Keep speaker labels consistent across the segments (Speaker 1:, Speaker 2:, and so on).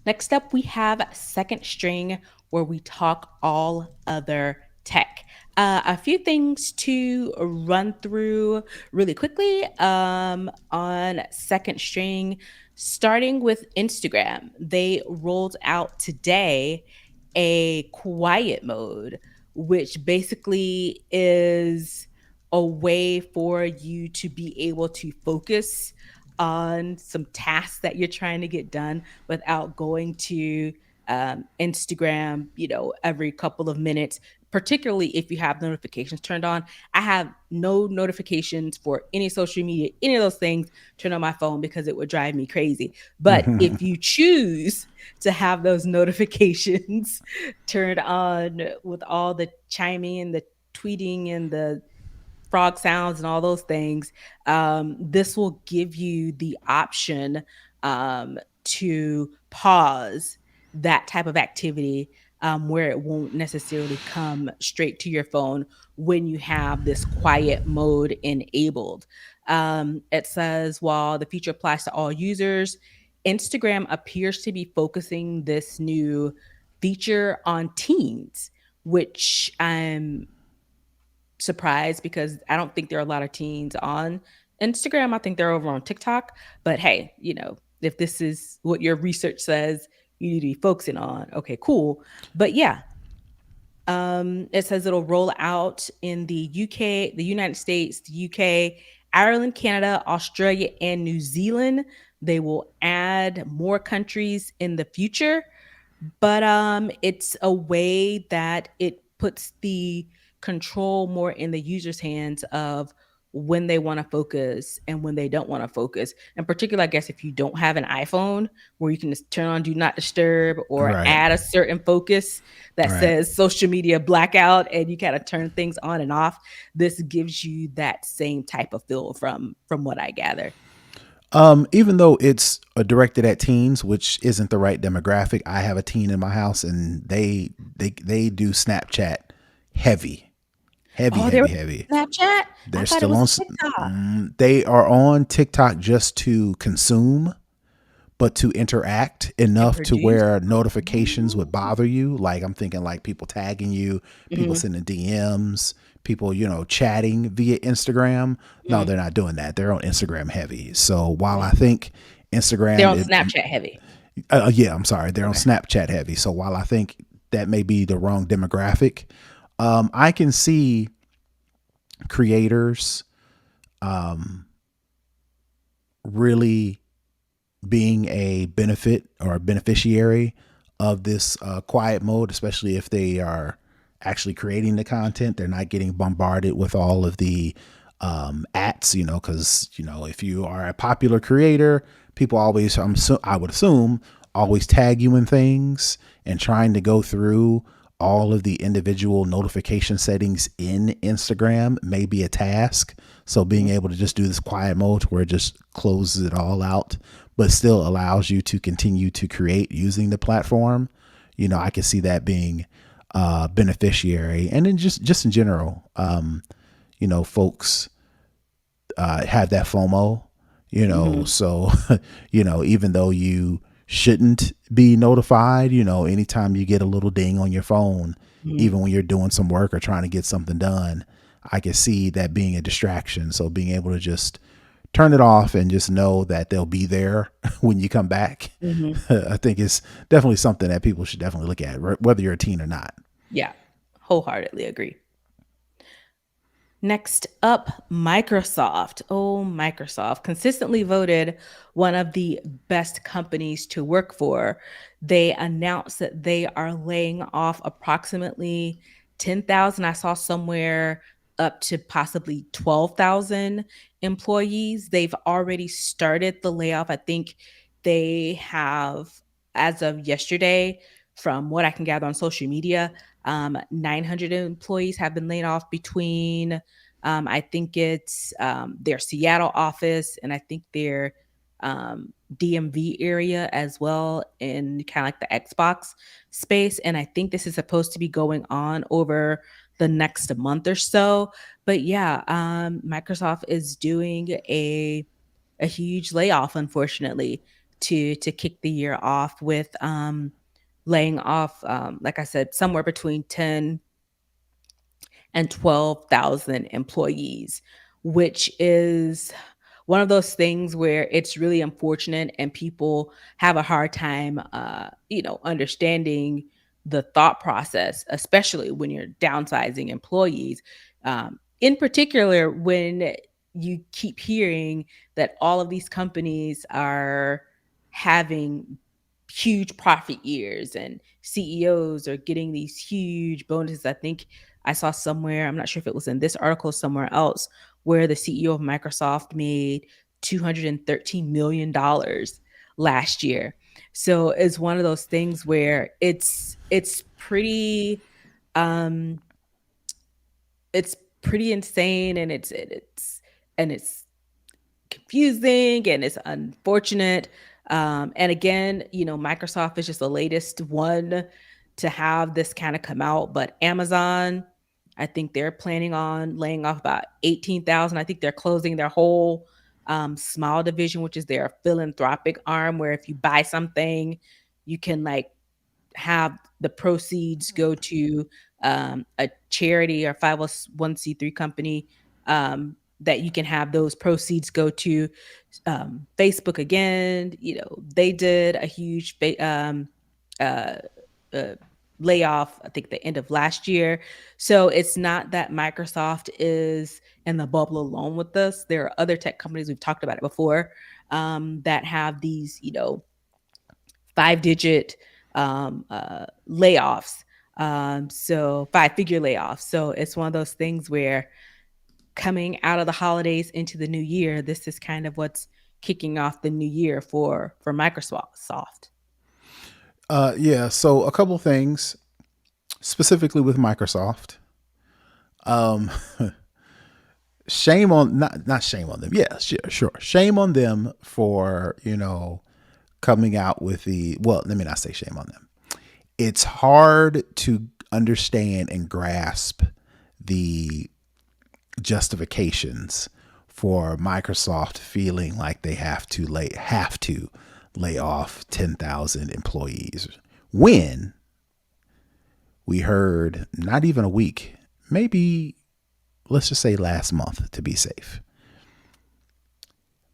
Speaker 1: Next up, we have Second String, where we talk all other tech. A few things to run through really quickly on Second String, starting with Instagram. They rolled out today a quiet mode, which basically is a way for you to be able to focus on some tasks that you're trying to get done without going to Instagram, every couple of minutes, particularly if you have notifications turned on. I have no notifications for any social media, any of those things turned on my phone because it would drive me crazy. But if you choose to have those notifications turned on with all the chiming and the tweeting and the frog sounds and all those things, this will give you the option to pause that type of activity, where it won't necessarily come straight to your phone when you have this quiet mode enabled. It says while the feature applies to all users, Instagram appears to be focusing this new feature on teens, which I'm surprised because I don't think there are a lot of teens on Instagram. I think they're over on TikTok. But hey, if this is what your research says you need to be focusing on, okay, cool. But yeah, it says it'll roll out in the UK, the United States, the UK, Ireland, Canada, Australia, and New Zealand. They will add more countries in the future, but it's a way that it puts the control more in the user's hands of when they want to focus and when they don't want to focus. In particular, I guess if you don't have an iPhone where you can just turn on do not disturb or
Speaker 2: Right.
Speaker 1: add a certain focus that
Speaker 2: Right.
Speaker 1: says social media blackout and you kind of turn things on and off, this gives you that same type of feel from what I gather.
Speaker 2: Even though it's directed at teens, which isn't the right demographic, I have a teen in my house, and they do Snapchat heavy, heavy,
Speaker 1: Oh, there
Speaker 2: heavy,
Speaker 1: was
Speaker 2: heavy.
Speaker 1: Snapchat? I
Speaker 2: They're
Speaker 1: thought it
Speaker 2: still
Speaker 1: was
Speaker 2: on.
Speaker 1: TikTok.
Speaker 2: They are on TikTok just to consume, but to interact
Speaker 1: And
Speaker 2: enough to
Speaker 1: produce?
Speaker 2: where notifications would
Speaker 1: Oh.
Speaker 2: bother you. Like I'm thinking like people tagging you, people
Speaker 1: Mhm,
Speaker 2: sending DMs, people, chatting via Instagram. No,
Speaker 1: mhm,
Speaker 2: they're not doing that. They're on Instagram heavy. So while
Speaker 1: mhm.
Speaker 2: I think
Speaker 1: They're
Speaker 2: Instagram
Speaker 1: on
Speaker 2: is,
Speaker 1: Snapchat heavy.
Speaker 2: yeah, I'm sorry, they're on
Speaker 1: Okay.
Speaker 2: Snapchat heavy. So while I think that may be the wrong demographic, I can see creators really being a benefit or a beneficiary of this quiet mode, especially if they are actually creating the content. They're not getting bombarded with all of the ads, because if you are a popular creator, people always, I would assume, always tag you in things, and trying to go through all of the individual notification settings in Instagram may be a task. So being
Speaker 1: Mhm,
Speaker 2: able to just do this quiet mode where it just closes it all out, but still allows you to continue to create using the platform, I can see that being beneficiary. And then just in general, folks have that FOMO,
Speaker 1: mhm,
Speaker 2: so, even though you shouldn't be notified, anytime you get a little ding on your phone,
Speaker 1: mhm,
Speaker 2: even when you're doing some work or trying to get something done, I can see that being a distraction. So being able to just turn it off and just know that they'll be there when you come back,
Speaker 1: mhm.
Speaker 2: I think is definitely something that people should definitely look at, whether you're a teen or not.
Speaker 1: Yeah, wholeheartedly agree. Next up, Microsoft. Oh, Microsoft, consistently voted one of the best companies to work for. They announced that they are laying off approximately 10,000. I saw somewhere up to possibly 12,000 employees. They've already started the layoff. I think they have, as of yesterday, from what I can gather on social media, 900 employees have been laid off between I think it's their Seattle office and I think their DMV area as well in kind of like the Xbox space. And I think this is supposed to be going on over the next month or so. But yeah, Microsoft is doing a huge layoff, unfortunately. to kick the year off with laying off, like I said, somewhere between 10 and 12,000 employees, which is one of those things where it's really unfortunate and people have a hard time, understanding the thought process, especially when you're downsizing employees. In particular, when you keep hearing that all of these companies are having huge profit years and CEOs are getting these huge bonuses. I think I saw somewhere, I'm not sure if it was in this article or somewhere else, where the CEO of Microsoft made $213 million last year. So it's one of those things where it's pretty um it's pretty insane, and it's confusing and it's unfortunate. And again, Microsoft is just the latest one to have this kind of come out. But Amazon, I think they're planning on laying off about 18,000. I think they're closing their whole small division, which is their philanthropic arm, where if you buy something, you can like have the proceeds go to a charity or 501c3 company, that you can have those proceeds go to. Facebook again, they did a huge uh, uh, layoff, I think the end of last year. So it's not that Microsoft is in the bubble alone with this. There are other tech companies, we've talked about it before, that have these, 5-digit layoffs. So 5-figure layoffs. So it's one of those things where coming out of the holidays into the new year, this is kind of what's kicking off the new year for Microsoft.
Speaker 2: Yeah. So a couple things specifically with Microsoft. Um, shame on not shame on them. Yeah, sure. Shame on them for coming out with the well. Let me not say shame on them. It's hard to understand and grasp the justifications for Microsoft feeling like they have to lay off 10,000 employees when we heard not even a week, maybe let's just say last month to be safe.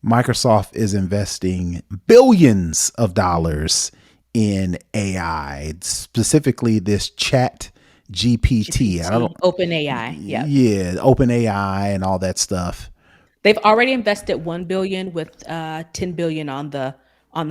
Speaker 2: Microsoft is investing billions of dollars in AI, specifically this chat GPT. I
Speaker 1: GPT,
Speaker 2: don't,
Speaker 1: Open AI. Yep.
Speaker 2: yeah, open AI and all that stuff.
Speaker 1: They've already invested 1 billion with 10 billion on the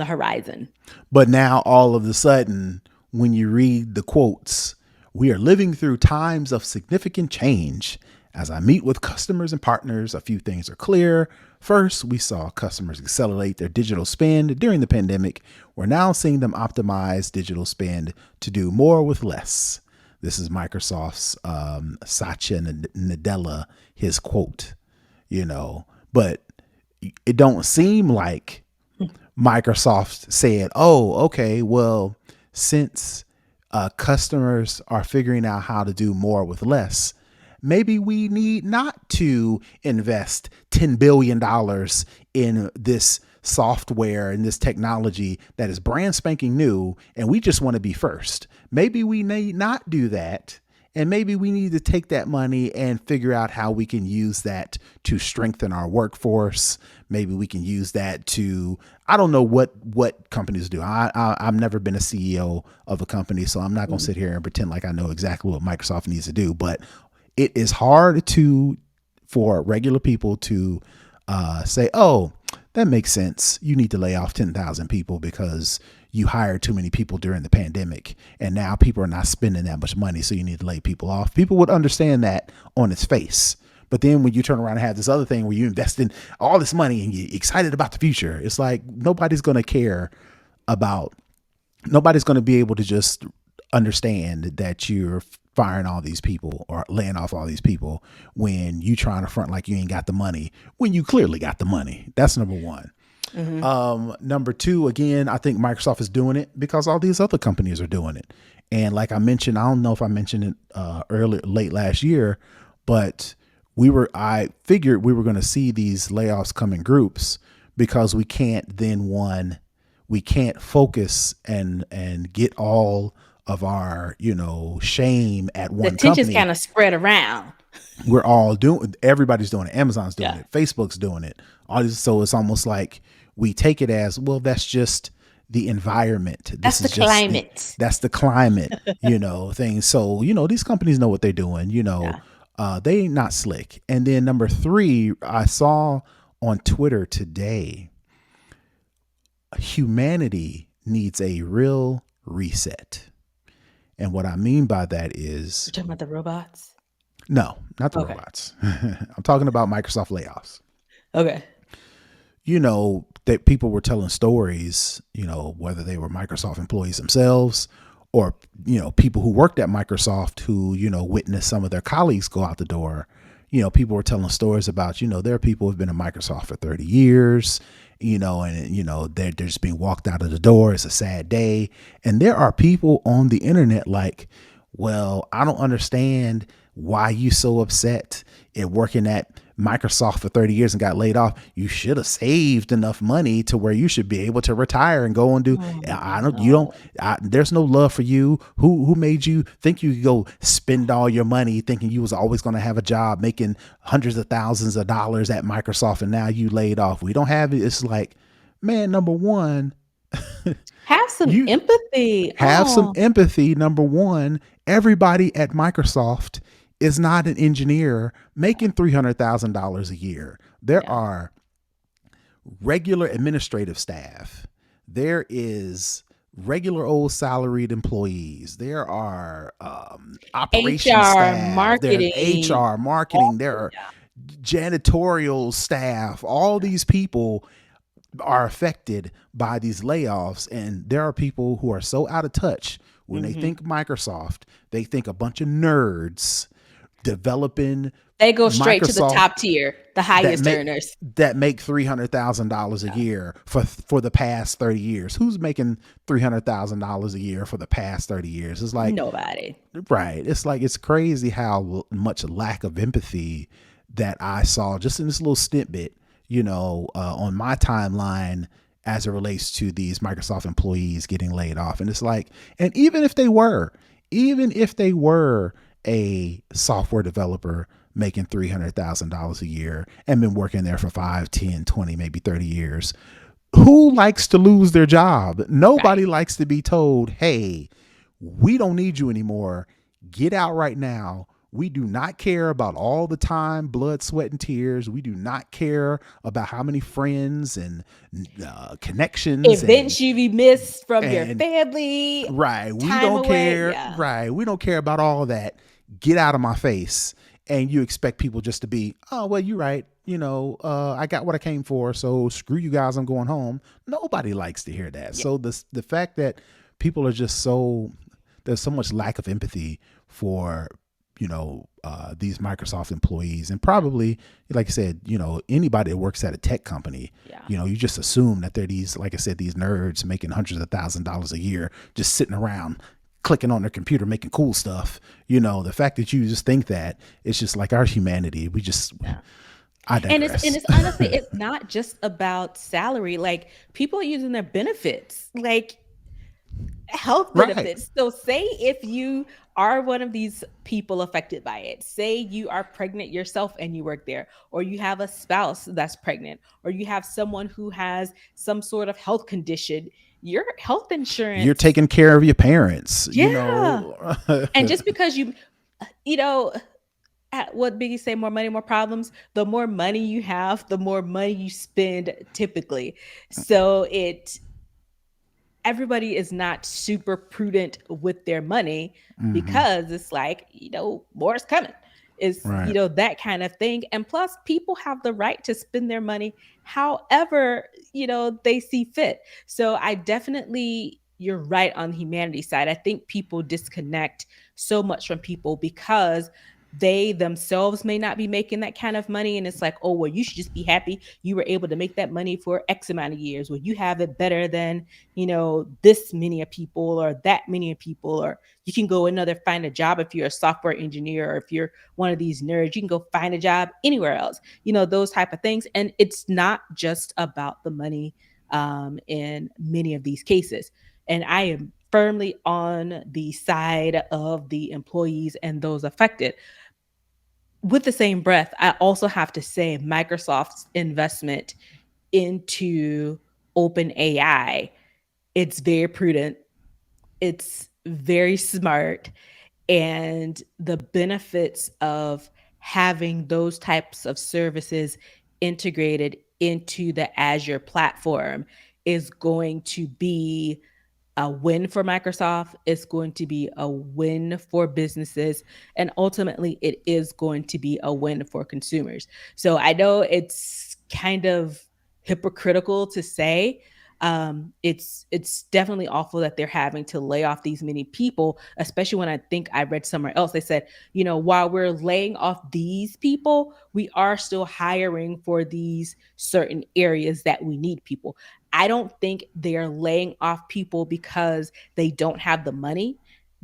Speaker 1: horizon.
Speaker 2: But now all of a sudden, when you read the quotes, we are living through times of significant change. As I meet with customers and partners, a few things are clear. First, we saw customers accelerate their digital spend during the pandemic. We're now seeing them optimize digital spend to do more with less. This is Microsoft's Satya Nadella, his quote, but it don't seem like Microsoft said, oh, okay, well, since customers are figuring out how to do more with less, maybe we need not to invest $10 billion in this software and this technology that is brand spanking new, and we just want to be first. Maybe we need not do that. And maybe we need to take that money and figure out how we can use that to strengthen our workforce. Maybe we can use that to, I don't know what companies do. I've never been a CEO of a company, so I'm not going to sit here and pretend like I know exactly what Microsoft needs to do. But it is hard for regular people to say, oh, that makes sense. You need to lay off 10,000 people because you hired too many people during the pandemic and now people are not spending that much money. So you need to lay people off. People would understand that on its face. But then when you turn around and have this other thing where you invest in all this money and you're excited about the future, it's like nobody's going to be able to just understand that you're firing all these people or laying off all these people when you trying to front like you ain't got the money when you clearly got the money. That's number one. Number two, again, I think Microsoft is doing it because all these other companies are doing it. And like I mentioned, I don't know if I mentioned it late last year, but I figured we were going to see these layoffs come in groups because we can't then we can't focus and get all of our shame at
Speaker 1: The
Speaker 2: one
Speaker 1: tensions
Speaker 2: company.
Speaker 1: kind of spread around.
Speaker 2: We're all doing, everybody's doing it, Amazon's doing
Speaker 1: Yeah.
Speaker 2: it, Facebook's doing it, all this. So it's almost like we take it as, well, that's just the environment,
Speaker 1: That's
Speaker 2: this
Speaker 1: the
Speaker 2: is just the
Speaker 1: climate.
Speaker 2: that's the climate, thing. So these companies know what they're doing.
Speaker 1: Yeah.
Speaker 2: They ain't not slick. And then number three, I saw on Twitter today, humanity needs a real reset. And what I mean by that
Speaker 1: We're
Speaker 2: is,
Speaker 1: talking about the robots.
Speaker 2: no, not the
Speaker 1: Okay.
Speaker 2: robots. I'm talking about Microsoft layoffs.
Speaker 1: Okay.
Speaker 2: That people were telling stories, whether they were Microsoft employees themselves, or, people who worked at Microsoft who, witnessed some of their colleagues go out the door. People were telling stories about, there are people who've been at Microsoft for 30 years, and, they're just being walked out of the door. It's a sad day. And there are people on the internet like, well, I don't understand why you so upset at working at Microsoft for 30 years and got laid off. You should have saved enough money to where you should be able to retire and go and do.
Speaker 1: Oh
Speaker 2: I don't. You don't.
Speaker 1: no.
Speaker 2: There's no love for you. Who made you think you could go spend all your money thinking you was always going to have a job making hundreds of thousands of dollars at Microsoft, and now you laid off? We don't have it. It's like, man, number one,
Speaker 1: Have some
Speaker 2: you
Speaker 1: empathy.
Speaker 2: have some
Speaker 1: Oh,
Speaker 2: empathy. Number one, everybody at Microsoft is not an engineer making $300,000 a year. There
Speaker 1: yeah.
Speaker 2: are regular administrative staff. There is regular old salaried employees. There are operations
Speaker 1: HR,
Speaker 2: staff. There's
Speaker 1: marketing.
Speaker 2: HR,
Speaker 1: Oh,
Speaker 2: marketing. There are
Speaker 1: yeah.
Speaker 2: janitorial staff. All these people are affected by these layoffs. And there are people who are so out of touch when they
Speaker 1: Hmm.
Speaker 2: think Microsoft, they think a bunch of nerds developing
Speaker 1: They go straight to the
Speaker 2: Microsoft
Speaker 1: top tier, the
Speaker 2: that
Speaker 1: highest
Speaker 2: make
Speaker 1: earners.
Speaker 2: $300,000 a year for the past 30 years. Who's making $300,000 a year for the past 30 years? It's like,
Speaker 1: Nobody.
Speaker 2: right. It's like, it's crazy how much lack of empathy that I saw just in this little snippet, on my timeline as it relates to these Microsoft employees getting laid off. And it's like, and even if they were a software developer making $300,000 a year and been working there for 5, 10, 20, maybe 30 years, who likes to lose their job?
Speaker 1: Right.
Speaker 2: Nobody likes to be told, hey, we don't need you anymore. Get out right now. We do not care about all the time, blood, sweat, and tears. We do not care about how many friends and connections
Speaker 1: Events you missed from your
Speaker 2: and
Speaker 1: family,
Speaker 2: right. We
Speaker 1: time
Speaker 2: don't
Speaker 1: away.
Speaker 2: care.
Speaker 1: Yeah.
Speaker 2: Right. We don't care about all of that. Get out of my face. And you expect people just to be, oh, well, you're right. I got what I came for. So screw you guys. I'm going home. Nobody likes to hear that.
Speaker 1: Yeah.
Speaker 2: So the fact that people are just so, there's so much lack of empathy for, these Microsoft employees, and probably, like I said, anybody that works at a tech company,
Speaker 1: Yeah.
Speaker 2: you just assume that they're these, like I said, these nerds making hundreds of $1,000s a year, just sitting around clicking on their computer, making cool stuff. The fact that you just think that, it's just like our humanity.
Speaker 1: Yeah.
Speaker 2: I
Speaker 1: And
Speaker 2: digress.
Speaker 1: it's honestly, it's not just about salary. Like people are using their benefits. Like health
Speaker 2: Right.
Speaker 1: benefits. So, say if you are one of these people affected by it, say you are pregnant yourself and you work there, or you have a spouse that's pregnant, or you have someone who has some sort of health condition, your health
Speaker 2: You're
Speaker 1: insurance,
Speaker 2: taking care of your parents,
Speaker 1: yeah. And just because you know, what Biggie say, more money, more problems. The more money you have, the more money you spend typically. So everybody is not super prudent with their money
Speaker 2: hmm
Speaker 1: because it's like, more is coming. Is,
Speaker 2: right.
Speaker 1: that kind of thing. And plus, people have the right to spend their money however, they see fit. So I definitely, you're right on the humanity side. I think people disconnect so much from people because they themselves may not be making that kind of money. And it's like, oh, well, you should just be happy you were able to make that money for X amount of years. Well, you have it better than, this many of people or that many of people, or you can go another find a job if you're a software engineer, or if you're one of these nerds, you can go find a job anywhere else, those type of things. And it's not just about the money. in many of these cases. And I am firmly on the side of the employees and those affected. With the same breath, I also have to say Microsoft's investment into open AI, it's very prudent, it's very smart, and the benefits of having those types of services integrated into the Azure platform is going to be a win for Microsoft. It's going to be a win for businesses. And ultimately, it is going to be a win for consumers. So I know it's kind of hypocritical to say. It's definitely awful that they're having to lay off these many people, especially when I think I read somewhere else. They said, while we're laying off these people, we are still hiring for these certain areas that we need people. I don't think they're laying off people because they don't have the money.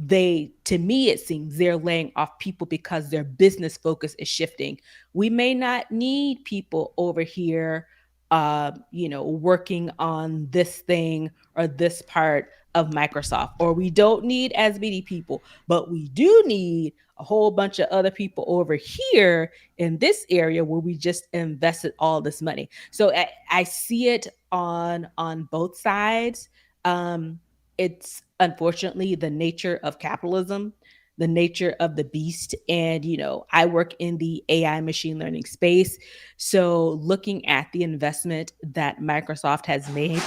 Speaker 1: To me, it seems they're laying off people because their business focus is shifting. We may not need people over here, working on this thing or this part of Microsoft, or we don't need as many people, but we do need a whole bunch of other people over here in this area where we just invested all this money. So I see it on both sides. Um, it's unfortunately the nature of capitalism, the nature of the beast. And, I work in the AI machine learning space. So looking at the investment that Microsoft has made,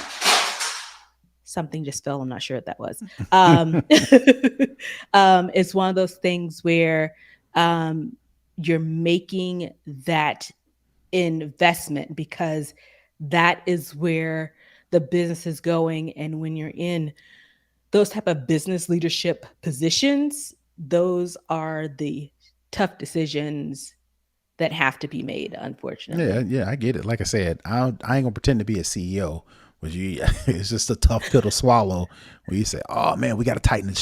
Speaker 1: something just fell. I'm not sure what that was. It's one of those things where you're making that investment because that is where the business is going. And when you're in those type of business leadership positions, those are the tough decisions that have to be made,
Speaker 2: Yeah,
Speaker 1: unfortunately.
Speaker 2: yeah, I get it. Like I said, I ain't gonna pretend to be a CEO, but it's just a tough pill to swallow. Where you say, "Oh man, we got to tighten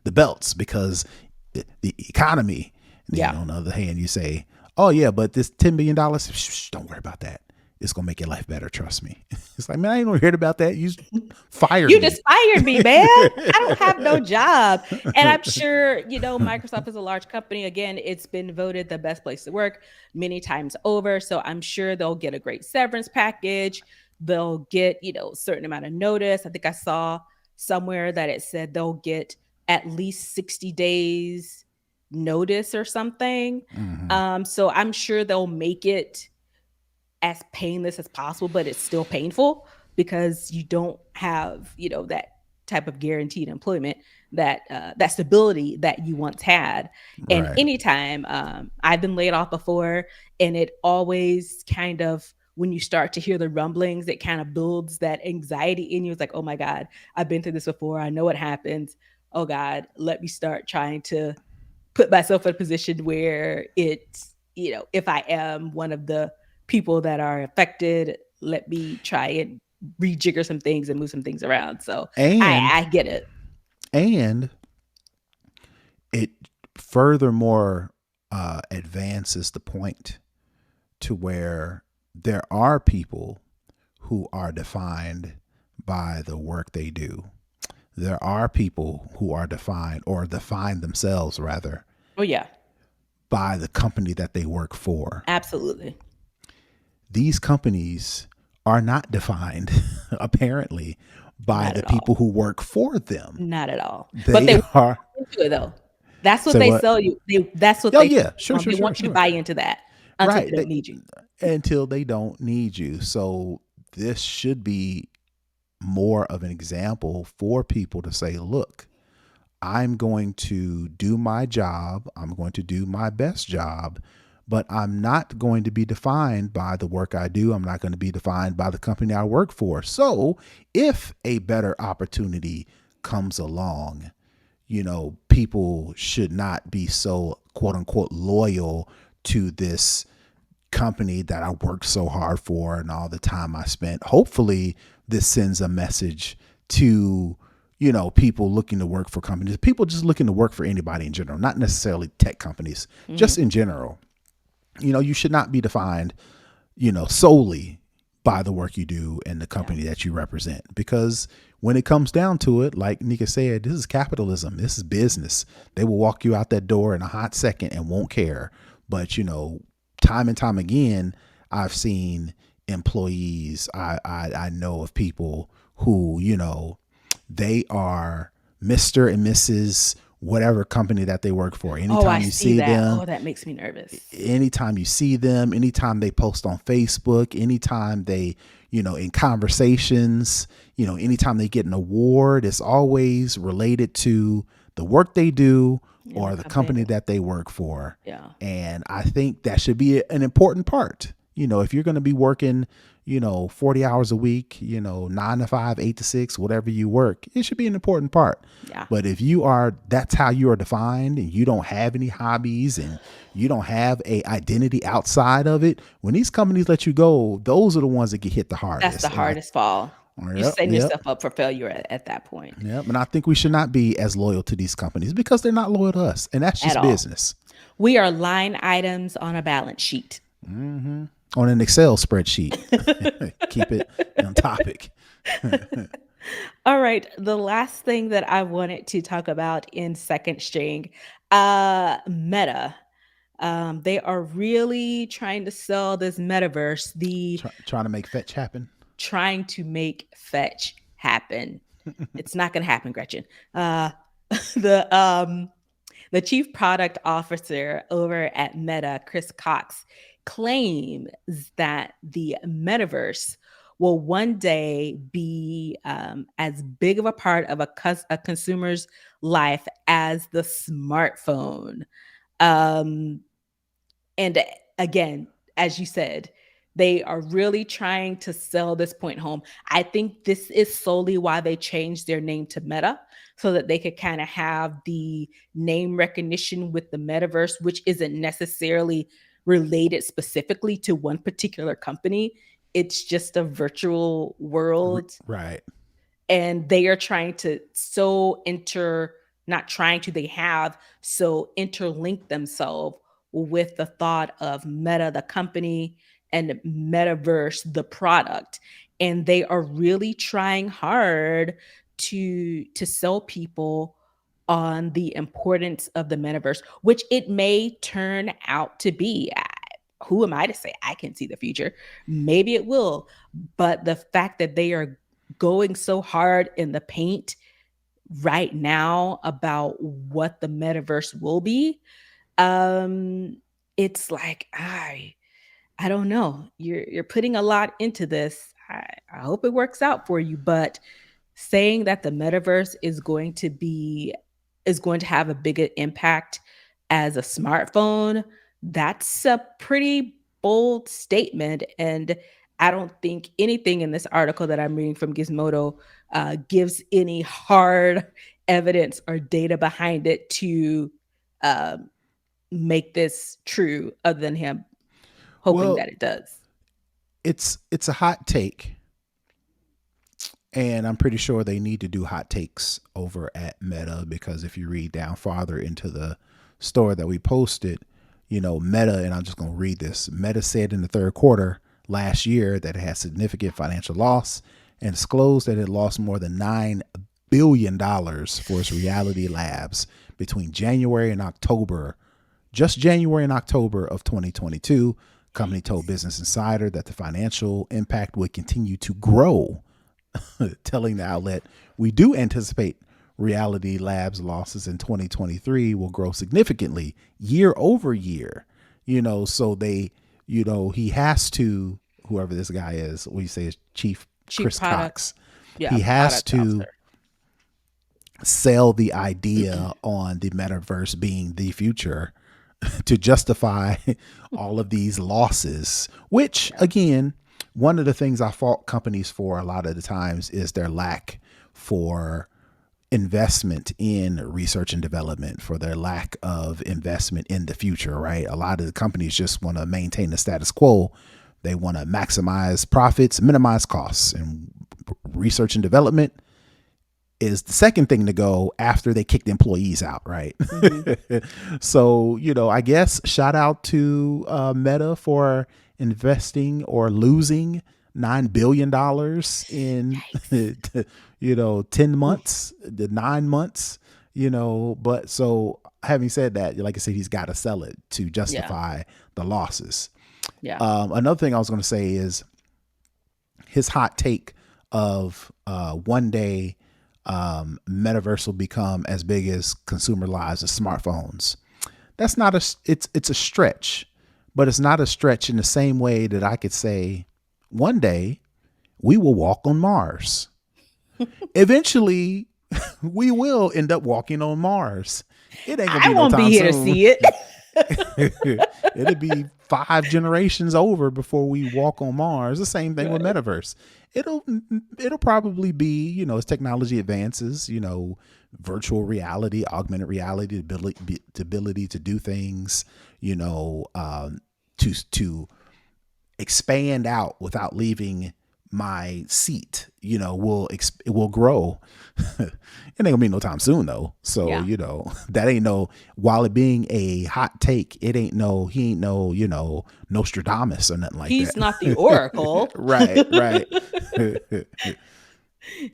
Speaker 2: the belts because the economy." And then
Speaker 1: Yeah.
Speaker 2: on the other hand, you say, "Oh yeah, but this $10 billion, don't worry about that. It's gonna make your life better. Trust me." It's like, man, I ain't gonna hear about that. You fired
Speaker 1: You just
Speaker 2: me.
Speaker 1: fired me, man. I don't have no job. And I'm sure, Microsoft is a large company. Again, it's been voted the best place to work many times over. So I'm sure they'll get a great severance package. They'll get, a certain amount of notice. I think I saw somewhere that it said they'll get at least 60 days notice or something.
Speaker 2: Hmm.
Speaker 1: So I'm sure they'll make it as painless as possible, but it's still painful because you don't have, that type of guaranteed employment, that stability that you once had. And
Speaker 2: Right.
Speaker 1: anytime, I've been laid off before, and it always kind of, when you start to hear the rumblings, it kind of builds that anxiety in you. It's like, oh my God, I've been through this before. I know what happens. Oh God, let me start trying to put myself in a position where it's, if I am one of the people that are affected, let me try and rejigger some things and move some things around. So
Speaker 2: And
Speaker 1: I get it.
Speaker 2: and it furthermore advances the point to where there are people who are defined by the work they do. There are people who are defined or define themselves rather
Speaker 1: Oh yeah,
Speaker 2: by the company that they work for.
Speaker 1: absolutely.
Speaker 2: These companies are not defined apparently by
Speaker 1: Not
Speaker 2: the
Speaker 1: at all.
Speaker 2: people who work for them.
Speaker 1: Not at all. But
Speaker 2: They
Speaker 1: they want
Speaker 2: are
Speaker 1: you into it though. That's what
Speaker 2: so
Speaker 1: they
Speaker 2: what?
Speaker 1: sell you. That's what
Speaker 2: Oh
Speaker 1: they
Speaker 2: yeah, sure,
Speaker 1: they
Speaker 2: sure, sure,
Speaker 1: want you to
Speaker 2: sure.
Speaker 1: buy into that until
Speaker 2: Right.
Speaker 1: they don't need you.
Speaker 2: Until they don't need you. So this should be more of an example for people to say, look, I'm going to do my job. I'm going to do my best job, but I'm not going to be defined by the work I do. I'm not going to be defined by the company I work for. So if a better opportunity comes along, people should not be so quote unquote loyal to this company that I worked so hard for and all the time I spent. Hopefully, this sends a message to, people looking to work for companies, people just looking to work for anybody in general, not necessarily tech companies, just
Speaker 1: Mhm.
Speaker 2: in general. You should not be defined, solely by the work you do and the
Speaker 1: Yeah.
Speaker 2: company that you represent. Because when it comes down to it, like Nica said, this is capitalism. This is business. They will walk you out that door in a hot second and won't care. But, time and time again, I've seen employees, I know of people who, they are Mr. and Mrs. whatever company that they work for.
Speaker 1: Oh, I
Speaker 2: Anytime you
Speaker 1: see
Speaker 2: see
Speaker 1: that.
Speaker 2: them,
Speaker 1: Oh, that makes me nervous.
Speaker 2: anytime they post on Facebook, anytime they, in conversations, anytime they get an award, it's always related to the work they do
Speaker 1: In the
Speaker 2: or the
Speaker 1: company.
Speaker 2: company that they work for.
Speaker 1: Yeah.
Speaker 2: And I think that should be an important part. If you're going to be working, 40 hours a week, 9 to 5, 8 to 6, whatever you work, it should be an important part.
Speaker 1: Yeah.
Speaker 2: But if that's how you are defined and you don't have any hobbies and you don't have a identity outside of it, when these companies let you go, those are the ones that get hit the
Speaker 1: That's the
Speaker 2: hardest.
Speaker 1: hardest fall. You're
Speaker 2: Yep,
Speaker 1: setting
Speaker 2: yep,
Speaker 1: yourself up for failure at that point.
Speaker 2: yep. And I think we should not be as loyal to these companies because they're not loyal to us. And that's
Speaker 1: At
Speaker 2: just
Speaker 1: all.
Speaker 2: business.
Speaker 1: We are line items on a balance sheet.
Speaker 2: On an Excel spreadsheet. Keep it on topic.
Speaker 1: All right. The last thing that I wanted to talk about in second string, Meta. They are really trying to sell this metaverse, the
Speaker 2: Trying to make fetch happen.
Speaker 1: trying to make fetch happen. It's not going to happen, Gretchen. Uh, the the chief product officer over at Meta, Chris Cox, claims that the metaverse will one day be as big of a part of a consumer's life as the smartphone. Um, and again, as you said, they are really trying to sell this point home. I think this is solely why they changed their name to Meta, so that they could kind of have the name recognition with the metaverse, which isn't necessarily related specifically to one particular company. It's just a virtual world,
Speaker 2: Right.
Speaker 1: and they are trying to so inter not trying to they have so interlink themselves with the thought of Meta the company and metaverse the product, and they are really trying hard to sell people on the importance of the metaverse, which it may turn out to be. Who am I to say? I can see the future. Maybe it will, but the fact that they are going so hard in the paint right now about what the metaverse will be, um it's like I don't know. You're putting a lot into this. I hope it works out for you, but saying that the metaverse is going to have a bigger impact as a smartphone, that's a pretty bold statement. And I don't think anything in this article that I'm reading from Gizmodo gives any hard evidence or data behind it to uh, make this true, other than him hoping
Speaker 2: Well,
Speaker 1: that it does.
Speaker 2: it's a hot take, and I'm pretty sure they need to do hot takes over at Meta because if you read down farther into the story that we posted, Meta, and I'm just going to read this. Meta said in the third quarter last year that it had significant financial loss and disclosed that it lost more than $9 billion for its reality labs between January and October, just January and October of 2022. Company told Business Insider that the financial impact would continue to grow, telling the outlet, we do anticipate Reality Labs losses in 2023 will grow significantly year over year. So he has to, whoever this guy is, what you say is Chief
Speaker 1: Chief
Speaker 2: Chris
Speaker 1: product,
Speaker 2: Cox,
Speaker 1: yeah,
Speaker 2: he has
Speaker 1: product
Speaker 2: to
Speaker 1: officer.
Speaker 2: sell the idea on the metaverse being the future to justify all of these losses, which
Speaker 1: Yeah.
Speaker 2: again, one of the things I fault companies for a lot of the times is their lack for investment in research and development, for their lack of investment in the future, right? A lot of the companies just want to maintain the status quo. They want to maximize profits, minimize costs, and research and development is the second thing to go after they kick the employees out, right?
Speaker 1: Mhm.
Speaker 2: So, I guess shout out to Meta for investing or losing $9 billion in
Speaker 1: Yikes.
Speaker 2: 10 months, the 9 months. But so having said that, like I said, he's got to sell it to
Speaker 1: Yeah.
Speaker 2: justify the losses.
Speaker 1: Yeah.
Speaker 2: Another thing I was going to say is his hot take of one day metaverse will become as big as consumer lives as smartphones. That's not a it's a stretch, but it's not a stretch in the same way that I could say one day we will walk on Mars. Eventually, we will end up walking on Mars. It ain't gonna
Speaker 1: I
Speaker 2: be no
Speaker 1: won't be
Speaker 2: time
Speaker 1: here to
Speaker 2: soon.
Speaker 1: see it.
Speaker 2: It'll be 5 generations over before we walk on Mars. The same thing with
Speaker 1: Right.
Speaker 2: metaverse. It'll it'll probably be, as technology advances, virtual reality, augmented reality, the ability to do things, to expand out without leaving my seat, it will grow. It ain't gonna be no time soon though. So,
Speaker 1: Yeah.
Speaker 2: that ain't no, while it being a hot take, he ain't no, Nostradamus or nothing like
Speaker 1: He's not the
Speaker 2: that.
Speaker 1: oracle.
Speaker 2: Right, right.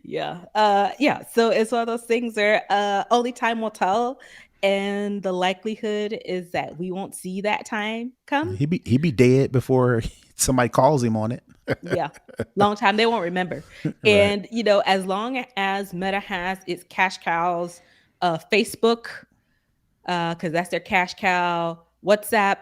Speaker 1: Yeah. Yeah. So it's one of those things where only time will tell. And the likelihood is that we won't see that time come.
Speaker 2: He be dead before somebody calls him on it.
Speaker 1: Yeah. Long time. They won't remember.
Speaker 2: Right.
Speaker 1: And, as long as Meta has its cash cows, Facebook, because that's their cash cow, WhatsApp,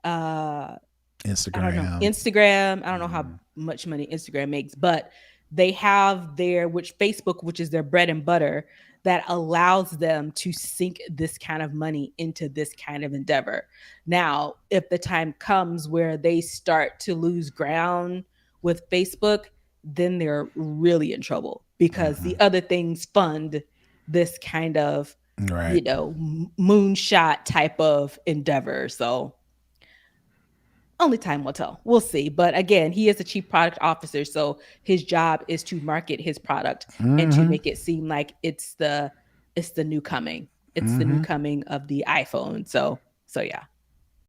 Speaker 1: uh, I don't know,
Speaker 2: Instagram.
Speaker 1: Instagram. I don't know how much money Instagram makes, but they have which Facebook, which is their bread and butter, that allows them to sink this kind of money into this kind of endeavor. Now, if the time comes where they start to lose ground with Facebook, then they're really in trouble because the other things fund this kind of,
Speaker 2: Right.
Speaker 1: moonshot type of endeavor. So only time will tell. We'll see. But again, he is a chief product officer, so his job is to market his product and to make it seem like it's the new coming. It's the new coming of the iPhone. So yeah.